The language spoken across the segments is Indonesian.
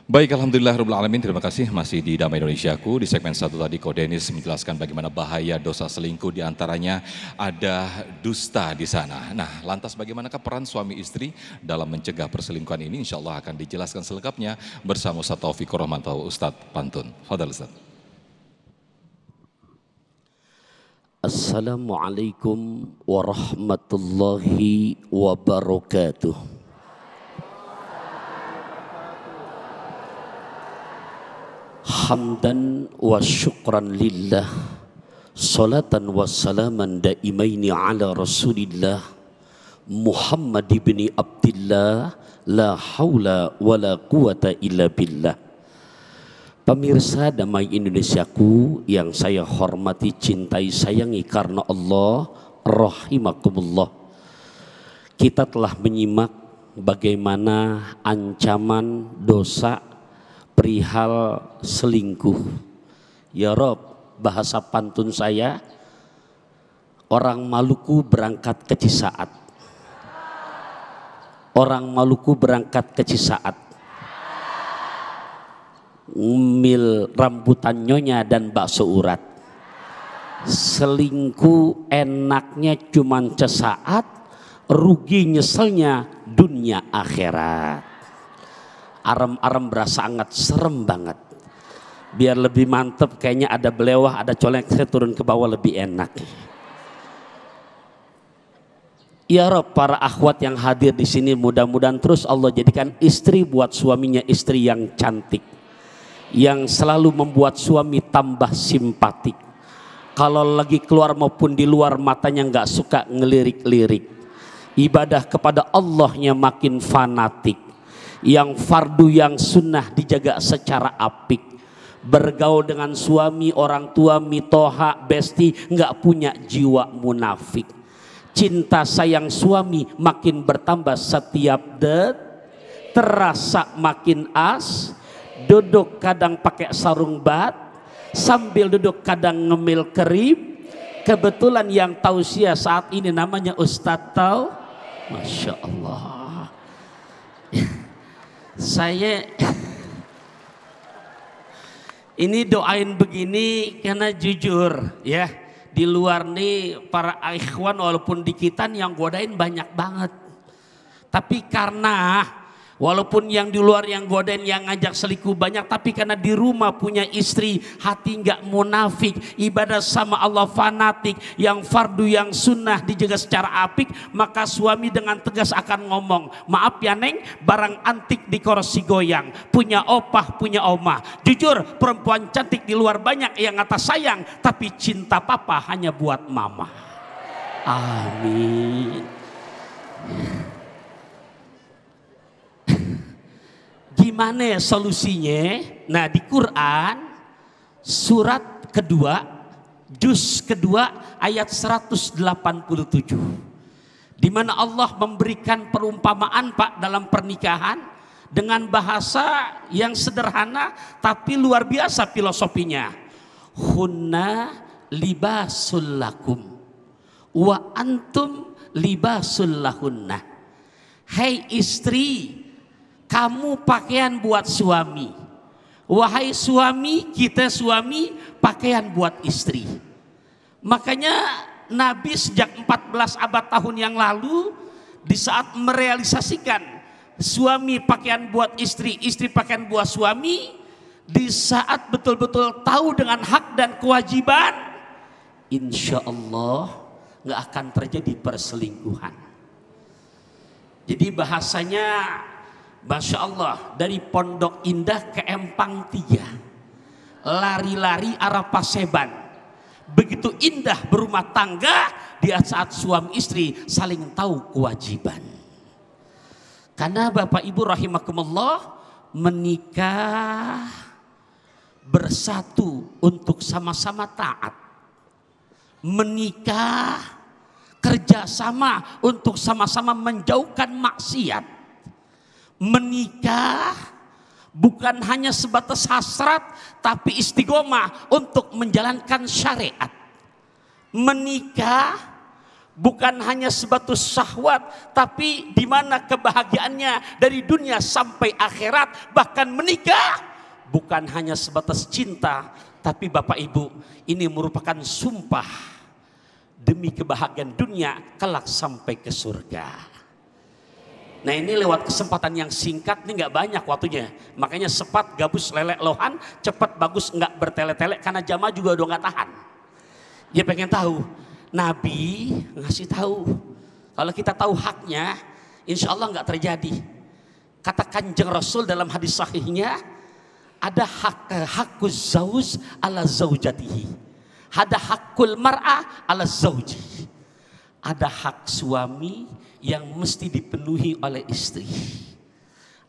Baik, Alhamdulillahirabbil alamin. Terima kasih masih di Damai Indonesiaku. Di segmen 1 tadi Ko Denis menjelaskan bagaimana bahaya dosa selingkuh, di antaranya ada dusta di sana. Nah, lantas bagaimanakah peran suami istri dalam mencegah perselingkuhan ini? Insya Allah akan dijelaskan selengkapnya bersama Ustaz Taufikur Rahmanto, Ustadz Pantun. Fadhal Ustaz. Assalamualaikum warahmatullahi wabarakatuh. Hamdan wa syukran lillah, salatan wa salaman daimaini ala rasulillah Muhammad ibn Abdillah, la haula wa la quwata illa billah. Pemirsa Damai Indonesiaku yang saya hormati, cintai, sayangi karena Allah, rahimakumullah. Kita telah menyimak bagaimana ancaman dosa perihal selingkuh. Ya Rob, bahasa pantun saya, orang Maluku berangkat ke Cisaat. Orang Maluku berangkat ke Cisaat, ngumil rambutan nyonya dan bakso urat. Selingkuh enaknya cuman sesaat, rugi nyeselnya dunia akhirat. Arem-arem berasa sangat serem banget. Biar lebih mantep, kayaknya ada belewah, ada colek, saya turun ke bawah lebih enak. Ya Rob, para akhwat yang hadir di sini, mudah-mudahan terus Allah jadikan istri buat suaminya istri yang cantik, yang selalu membuat suami tambah simpatik. Kalau lagi keluar maupun di luar, matanya nggak suka ngelirik-lirik. Ibadah kepada Allahnya makin fanatik. Yang fardu yang sunnah dijaga secara apik. Bergaul dengan suami, orang tua, mitoha, besti, nggak punya jiwa munafik. Cinta sayang suami makin bertambah setiap terasa makin as. Duduk kadang pakai sarung bat, sambil duduk kadang ngemil kerip. Kebetulan yang tausiah saat ini namanya Ustadz Tau. Masya Allah. Saya ini doain begini karena jujur ya, di luar nih para ikhwan walaupun di kita yang godain banyak banget, tapi karena walaupun yang di luar yang godain, yang ngajak selingkuh banyak, tapi karena di rumah punya istri, hati nggak munafik, ibadah sama Allah fanatik, yang fardu yang sunnah dijaga secara apik, maka suami dengan tegas akan ngomong, maaf ya Neng, barang antik di kursi goyang, punya opah punya omah. Jujur, perempuan cantik di luar banyak yang atas sayang, tapi cinta papa hanya buat mama. Amin. Gimana solusinya? Nah, di Quran surat kedua, juz kedua ayat 187, di mana Allah memberikan perumpamaan Pak dalam pernikahan dengan bahasa yang sederhana tapi luar biasa filosofinya. Hunna libasul lakum wa antum libasul lahunna. Hai istri, kamu pakaian buat suami. Wahai suami, kita suami pakaian buat istri. Makanya Nabi sejak 14 abad tahun yang lalu, di saat merealisasikan suami pakaian buat istri, istri pakaian buat suami, di saat betul-betul tahu dengan hak dan kewajiban, insya Allah nggak akan terjadi perselingkuhan. Jadi bahasanya Masya Allah, dari Pondok Indah ke Empang 3, lari-lari arah Paseban. Begitu indah berumah tangga di saat suami istri saling tahu kewajiban. Karena Bapak Ibu rahimakumullah, menikah bersatu untuk sama-sama taat. Menikah kerjasama untuk sama-sama menjauhkan maksiat. Menikah bukan hanya sebatas hasrat, tapi istiqomah untuk menjalankan syariat. Menikah bukan hanya sebatas syahwat, tapi di mana kebahagiaannya dari dunia sampai akhirat. Bahkan menikah bukan hanya sebatas cinta, tapi Bapak Ibu, ini merupakan sumpah demi kebahagiaan dunia kelak sampai ke surga. Nah ini lewat kesempatan yang singkat, ini nggak banyak waktunya. Makanya sepat, gabus, lelek, lohan, cepat, bagus, nggak bertele-tele, karena jamaah juga udah nggak tahan. Dia pengen tahu, Nabi ngasih tahu. Kalau kita tahu haknya, insya Allah nggak terjadi. Kata Kanjeng Rasul dalam hadis sahihnya, ada hakuz zauz ala zaujatihi, ada hakul mar'ah ala zauji. Ada hak suami yang mesti dipenuhi oleh istri.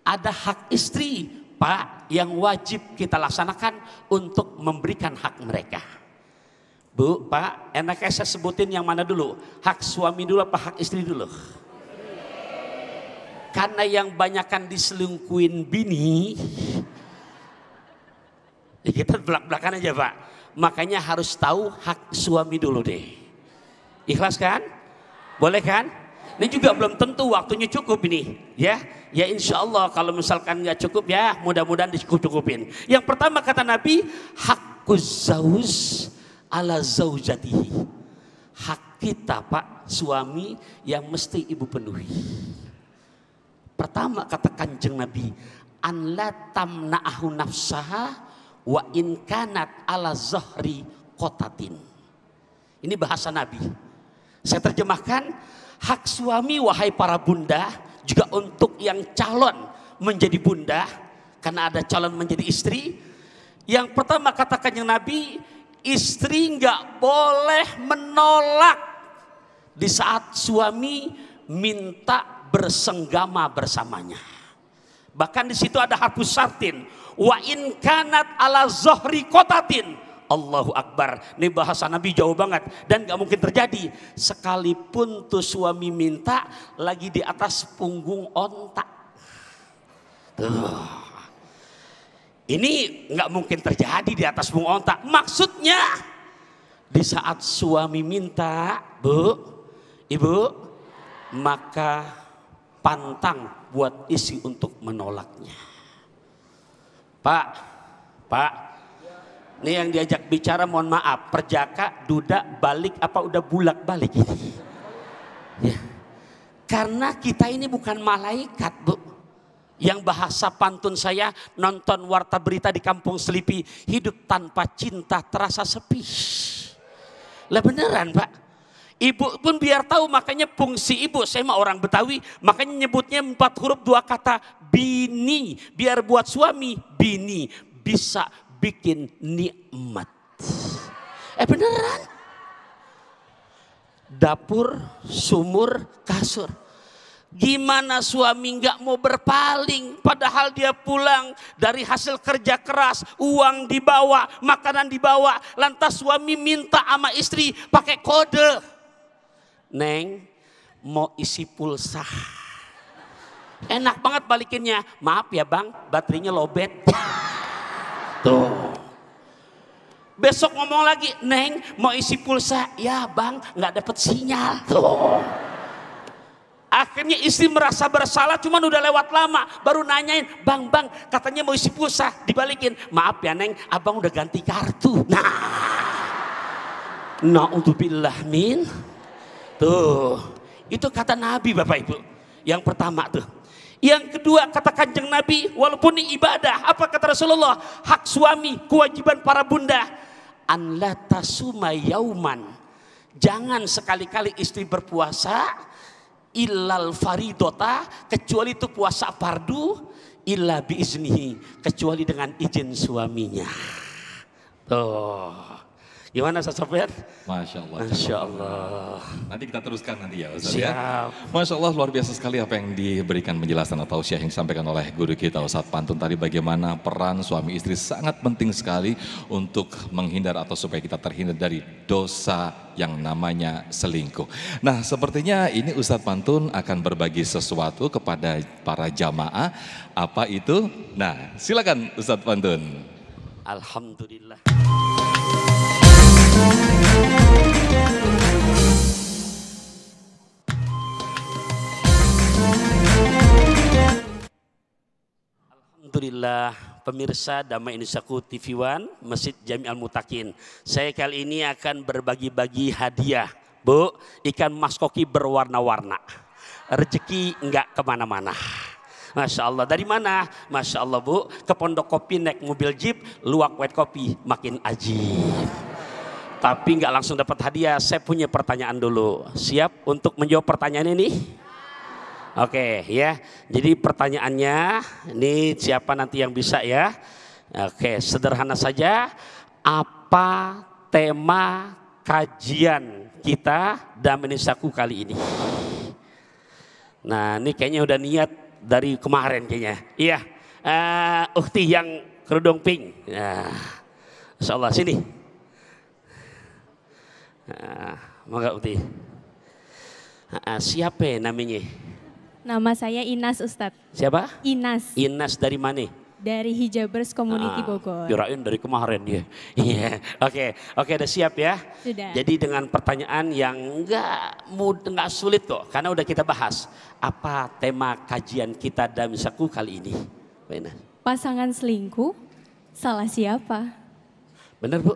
Ada hak istri, Pak, yang wajib kita laksanakan untuk memberikan hak mereka. Bu, Pak, enaknya saya sebutin yang mana dulu? Hak suami dulu apa hak istri dulu? Karena yang banyakan diselingkuhin bini, ya kita belak-belakan aja Pak. Makanya harus tahu hak suami dulu deh. Ikhlas kan? Boleh kan? Ini juga belum tentu waktunya cukup ini, ya. Ya insya Allah kalau misalkan nggak cukup ya mudah-mudahan dicukup-cukupin. Yang pertama kata Nabi, hakuz zauz ala zaujatihi. Hak kita Pak suami yang mesti ibu penuhi. Pertama kata Kanjeng Nabi, an la tamna'ahu nafsaha wa in kanat ala zahri qotatin. Ini bahasa Nabi. Saya terjemahkan, hak suami wahai para bunda, juga untuk yang calon menjadi bunda, karena ada calon menjadi istri. Yang pertama katakan yang Nabi, istri nggak boleh menolak di saat suami minta bersenggama bersamanya. Bahkan di situ ada harfus syartin, wa in kanat ala zahri qotatin. Allahu Akbar. Ini bahasa Nabi jauh banget dan gak mungkin terjadi. Sekalipun tuh suami minta lagi di atas punggung onta. Tuh. Ini gak mungkin terjadi di atas punggung onta. Maksudnya di saat suami minta, Bu, Ibu, maka pantang buat istri untuk menolaknya. Pak, ini yang diajak bicara mohon maaf, perjaka, duda, balik apa udah bulak balik ini. Ya. Karena kita ini bukan malaikat Bu. Yang bahasa pantun saya, nonton warta berita di kampung Selipi, hidup tanpa cinta terasa sepi. Lah beneran Pak. Ibu pun biar tahu, makanya fungsi ibu, saya mah orang Betawi, makanya nyebutnya 4 huruf 2 kata, bini. Biar buat suami, bini bisa bikin nikmat. Beneran. Dapur, sumur, kasur. Gimana suami nggak mau berpaling, padahal dia pulang dari hasil kerja keras, uang dibawa, makanan dibawa, lantas suami minta sama istri pakai kode. Neng, mau isi pulsa. Enak banget balikinnya. Maaf ya bang, baterainya lowbat. Tuh. Besok ngomong lagi, Neng mau isi pulsa. Ya bang, nggak dapet sinyal. Tuh. Akhirnya istri merasa bersalah, cuman udah lewat lama, baru nanyain, bang katanya mau isi pulsa, dibalikin. Maaf ya Neng, abang udah ganti kartu. Na'udzubillah min. Tuh, itu kata Nabi Bapak Ibu. Yang pertama tuh. Yang kedua kata Kanjeng Nabi, walaupun ini ibadah, apa kata Rasulullah? Hak suami, kewajiban para bunda. An la tasuma yauman. Jangan sekali-kali istri berpuasa illal faridota, kecuali itu puasa fardu, illa biiznihi, kecuali dengan izin suaminya. Tuh. Gimana Ustaz Sofyan? Masya Allah. Masya Allah. Nanti kita teruskan nanti ya Ustaz. Siap. Ya. Masya Allah, luar biasa sekali apa yang diberikan penjelasan atau tausiah yang disampaikan oleh guru kita Ustaz Pantun tadi, bagaimana peran suami istri sangat penting sekali untuk menghindar atau supaya kita terhindar dari dosa yang namanya selingkuh. Nah sepertinya ini Ustaz Pantun akan berbagi sesuatu kepada para jamaah. Apa itu? Nah silakan Ustaz Pantun. Alhamdulillah pemirsa Damai Indonesiaku TV One Masjid Jami Al Mutakin. Saya kali ini akan berbagi-bagi hadiah, Bu. Ikan mas koki berwarna-warna. Rezeki enggak kemana-mana. Masya Allah. Dari mana? Masya Allah, Bu. Ke Pondok Kopi naik mobil jeep, luwak white kopi makin ajib. Tapi enggak langsung dapat hadiah. Saya punya pertanyaan dulu. Siap untuk menjawab pertanyaan ini? Oke ya, jadi pertanyaannya ini siapa nanti yang bisa ya? Oke, sederhana saja. Apa tema kajian kita Damai Indonesiaku kali ini? Nah, ini kayaknya udah niat dari kemarin kayaknya. Iya, Ukti yang kerudung pink. Nah, Insya Allah sini. Monggo Ukti. Siapa namanya? Nama saya Inas Ustadz. Siapa? Inas. Inas dari mana? Dari Hijabers Community Bogor. Kirain dari kemarin dia. Iya. Oke, udah siap ya? Sudah. Jadi dengan pertanyaan yang enggak sulit kok, karena udah kita bahas. Apa tema kajian kita Damai Indonesiaku kali ini? Benar. Pasangan selingkuh, salah siapa? Benar, Bu?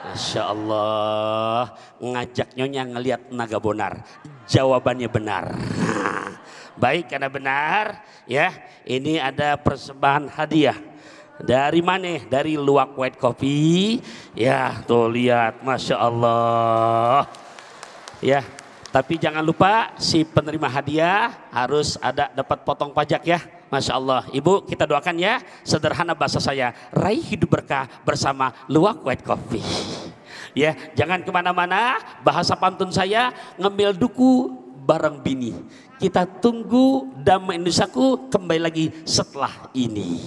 Masya Allah, ngajak nyonya ngelihat naga bonar. Jawabannya benar. Baik, karena benar ya. Ini ada persembahan hadiah. Dari mana? Dari luwak white coffee. Ya, tuh lihat, Masya Allah. Ya, tapi jangan lupa si penerima hadiah harus ada dapat potong pajak ya. Masya Allah. Ibu, kita doakan ya. Sederhana bahasa saya, raih hidup berkah bersama luwak white coffee. Ya, jangan kemana-mana. Bahasa pantun saya, ngemil duku bareng bini. Kita tunggu Damai Indonesiaku kembali lagi setelah ini.